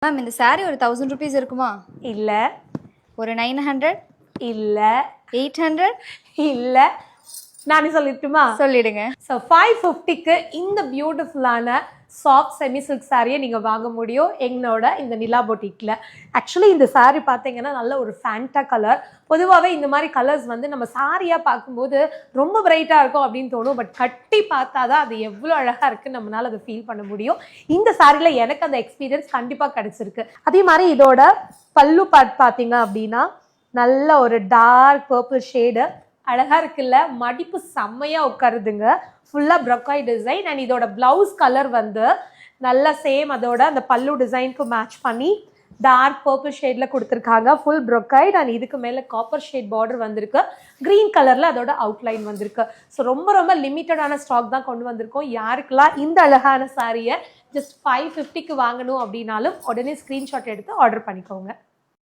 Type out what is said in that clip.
Ma'am இந்த saree ஒரு 1000 rupees இருக்குமா? இல்ல. ஒரு 900? இல்ல. 800? இல்ல. நானே சொல்லிட்டுமா? சொல்லிடுங்க. ஸோ 550க்கு இந்த பியூட்டிஃபுல்லான சாஃப்ட் செமி சில்க் சாரியை நீங்கள் வாங்க முடியும் எங்களோட இந்த நிலா பொட்டிக்கில். ஆக்சுவலி இந்த சாரீ பார்த்தீங்கன்னா நல்ல ஒரு ஃபேண்டா கலர். பொதுவாகவே இந்த மாதிரி கலர்ஸ் வந்து நம்ம சாரியாக பார்க்கும்போது ரொம்ப பிரைட்டாக இருக்கும் அப்படின்னு தோணும். பட் கட்டி பார்த்தா தான் அது எவ்வளோ அழகாக இருக்குன்னு நம்மளால் அதை ஃபீல் பண்ண முடியும். இந்த சாரியில் எனக்கு அந்த எக்ஸ்பீரியன்ஸ் கண்டிப்பாக கிடச்சிருக்கு. அதே மாதிரி இதோட பல்லு பார்ட் பார்த்தீங்க அப்படின்னா நல்ல ஒரு டார்க் பர்பிள் ஷேடு அழகா இருக்குல்ல, மடிப்பு செம்மையா உட்காருதுங்க. ஃபுல்லா ப்ரொக்காய் டிசைன் அண்ட் இதோட பிளவுஸ் கலர் வந்து நல்ல சேம் அதோட அந்த பல்லு டிசைனுக்கு மேட்ச் பண்ணி டார்க் பர்பிள் ஷேட்ல கொடுத்துருக்காங்க. ஃபுல் ப்ரொக்கைட் அண்ட் இதுக்கு மேல காப்பர் ஷேட் பார்டர் வந்திருக்கு. கிரீன் கலர்ல அதோட அவுட்லைன் வந்திருக்கு. ஸோ ரொம்ப ரொம்ப லிமிட்டடான ஸ்டாக் தான் கொண்டு வந்திருக்கோம். யாருக்கெல்லாம் இந்த அழகான சாரியை ஜஸ்ட் 550க்கு வாங்கணும் அப்படின்னாலும் உடனே ஸ்கிரீன்ஷாட் எடுத்து ஆர்டர் பண்ணிக்கோங்க.